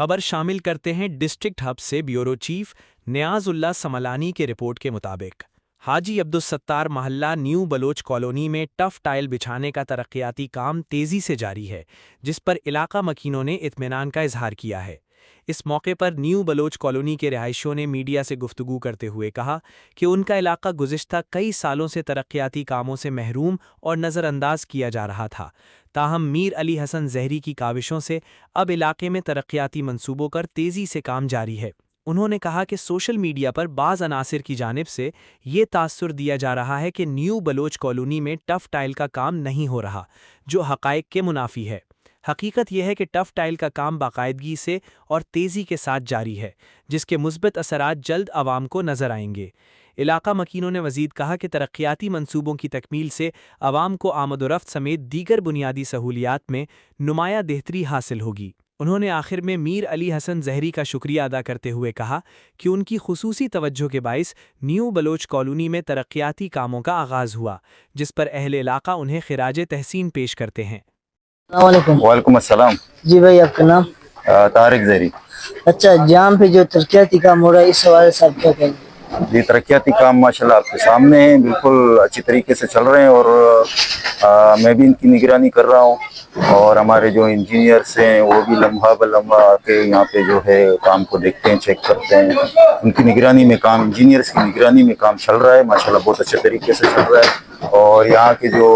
خبر شامل کرتے ہیں ڈسٹرکٹ ہب سے بیورو چیف نیاز اللہ سملانی کے رپورٹ کے مطابق حاجی عبدالستار محلہ نیو بلوچ کالونی میں ٹف ٹائل بچھانے کا ترقیاتی کام تیزی سے جاری ہے، جس پر علاقہ مکینوں نے اطمینان کا اظہار کیا ہے۔ اس موقع پر نیو بلوچ کالونی کے رہائشیوں نے میڈیا سے گفتگو کرتے ہوئے کہا کہ ان کا علاقہ گزشتہ کئی سالوں سے ترقیاتی کاموں سے محروم اور نظر انداز کیا جا رہا تھا، تاہم میر علی حسن زہری کی کاوشوں سے اب علاقے میں ترقیاتی منصوبوں پر تیزی سے کام جاری ہے۔ انہوں نے کہا کہ سوشل میڈیا پر بعض عناصر کی جانب سے یہ تاثر دیا جا رہا ہے کہ نیو بلوچ کالونی میں ٹف ٹائل کا کام نہیں ہو رہا، جو حقائق کے منافی ہے۔ حقیقت یہ ہے کہ ٹف ٹائل کا کام باقاعدگی سے اور تیزی کے ساتھ جاری ہے، جس کے مثبت اثرات جلد عوام کو نظر آئیں گے۔ علاقہ مکینوں نے مزید کہا کہ ترقیاتی منصوبوں کی تکمیل سے عوام کو آمد و رفت سمیت دیگر بنیادی سہولیات میں نمایاں بہتری حاصل ہوگی۔ انہوں نے آخر میں میر علی حسن زہری کا شکریہ ادا کرتے ہوئے کہا کہ ان کی خصوصی توجہ کے باعث نیو بلوچ کالونی میں ترقیاتی کاموں کا آغاز ہوا، جس پر اہل علاقہ انہیں خراج تحسین پیش کرتے ہیں۔ السلام علیکم۔ وعلیکم السلام۔ جی بھائی، آپ کا نام؟ طارق زہری۔ اچھا، جہاں پہ جو ترقیاتی کام ہو رہا ہے اس حوالے سے آپ کیا کہیں گے؟ جی، ترقیاتی کام ماشاءاللہ آپ کے سامنے ہیں، بالکل اچھی طریقے سے چل رہے ہیں، اور میں بھی ان کی نگرانی کر رہا ہوں، اور ہمارے جو انجینئرس ہیں وہ بھی لمحہ بلمحہ آ کے یہاں پہ جو ہے کام کو دیکھتے ہیں، چیک کرتے ہیں۔ ان کی نگرانی میں کام، انجینئرس کی نگرانی میں کام چل رہا ہے، ماشاءاللہ بہت اچھے طریقے سے چل رہا ہے، اور یہاں کے جو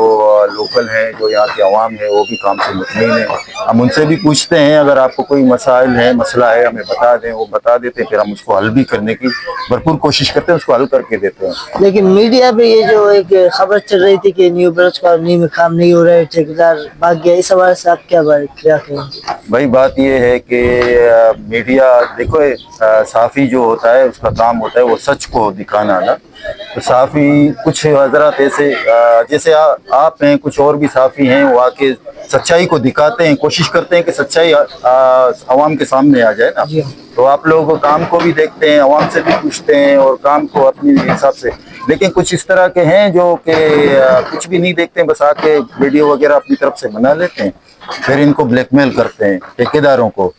لوکل ہیں، جو یہاں کے عوام ہیں، وہ بھی کام سے مطمئن ہیں۔ ہم ان سے بھی پوچھتے ہیں اگر آپ کو کوئی مسائل ہے، مسئلہ ہے، ہمیں بتا دیں، وہ بتا دیتے ہیں، پھر ہم اس کو حل بھی کرنے کی بھرپور کوشش کرتے ہیں، اس کو حل کر کے دیتے ہیں۔ لیکن میڈیا پہ یہ جو ایک خبر چل رہی تھی کہ نیو بلوچ کالونی میں کام نہیں ہو رہا ہے، ٹھیکیدار بھاگ گیا، اس حوالے سے آپ کیا کہیں گے؟ بھائی بات یہ ہے کہ میڈیا، دیکھو صحافی جو ہوتا ہے اس کا کام ہوتا ہے وہ سچ کو دکھانا نا، تو صحافی کچھ حضرات ایسے جیسے آپ ہیں، کچھ اور بھی صحافی ہیں، وہ آ کے سچائی کو دکھاتے ہیں، کوشش کرتے ہیں کہ سچائی عوام کے سامنے آ جائے نا، تو آپ لوگ کام کو بھی دیکھتے ہیں، عوام سے بھی پوچھتے ہیں، اور کام کو اپنی حساب سے۔ لیکن کچھ اس طرح کے ہیں جو کہ کچھ بھی نہیں دیکھتے ہیں، بس آ کے ویڈیو وغیرہ اپنی طرف سے بنا لیتے ہیں، پھر ان کو بلیک میل کرتے ہیں، ٹھیکیداروں کو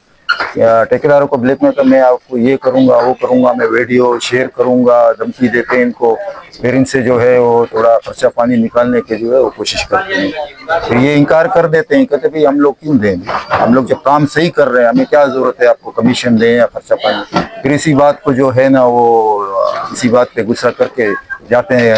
بلیک میل کر، میں آپ کو یہ کروں گا، وہ کروں گا، میں ویڈیو شیئر کروں گا، دھمکی دیتے ہیں ان کو، پھر ان سے جو ہے وہ تھوڑا خرچہ پانی نکالنے کے جو ہے وہ کوشش کرتے ہیں، پھر یہ انکار کر دیتے ہیں، کہتے ہیں ہم لوگ کیوں دیں گے، ہم لوگ جب کام صحیح کر رہے ہیں، ہمیں کیا ضرورت ہے آپ کو کمیشن دیں یا خرچہ پانی۔ پھر اسی بات کو جو ہے نا وہ اسی بات پہ غصہ کر کے جاتے ہیں،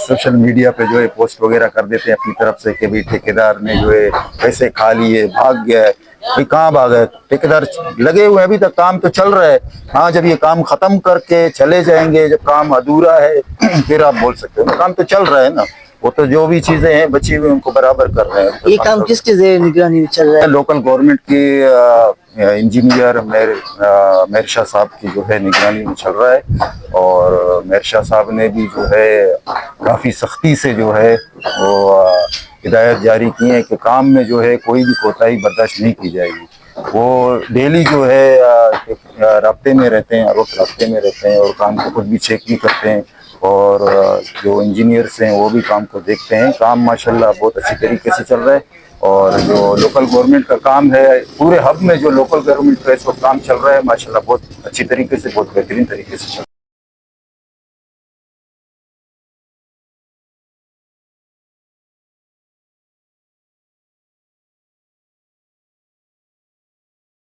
سوشل میڈیا پہ جو ہے پوسٹ وغیرہ کر دیتے ہیں اپنی طرف سے کہ بھئی ٹھیکیدار نے جو ہے پیسے کھا لیے، بھاگ گیا ہے۔ بھئی کہاں بھاگا ہے؟ ٹھیکیدار لگے ہوئے ہیں، ابھی تک کام تو چل رہا ہے۔ ہاں، جب یہ کام ختم کر کے چلے جائیں گے، جب کام ادھورا ہے پھر آپ بول سکتے ہو، کام تو چل رہا ہے نا، وہ تو جو بھی چیزیں ہیں بچی ہوئی ان کو برابر کر رہے ہیں۔ یہ کام کس کے زیر نگرانی میں چل رہا ہے؟ لوکل گورنمنٹ کی انجینئر مہر شاہ صاحب کی جو ہے نگرانی میں چل رہا ہے، اور مہر شاہ صاحب نے بھی جو ہے کافی سختی سے جو ہے وہ ہدایت جاری کی ہے کہ کام میں جو ہے کوئی بھی کوتاہی برداشت نہیں کی جائے گی۔ وہ ڈیلی جو ہے رابطے میں رہتے ہیں، ہر وقت رابطے میں رہتے ہیں، اور کام کو خود بھی چیک بھی کرتے ہیں، اور جو انجینئرس ہیں وہ بھی کام کو دیکھتے ہیں۔ کام ماشاءاللہ بہت اچھی طریقے سے چل رہا ہے، اور جو لوکل گورنمنٹ کا کام ہے، پورے ہب میں جو لوکل گورنمنٹ کا اس وقت کام چل رہا ہے، ماشاءاللہ بہت اچھی طریقے سے، بہت بہترین طریقے سے چل رہا ہے۔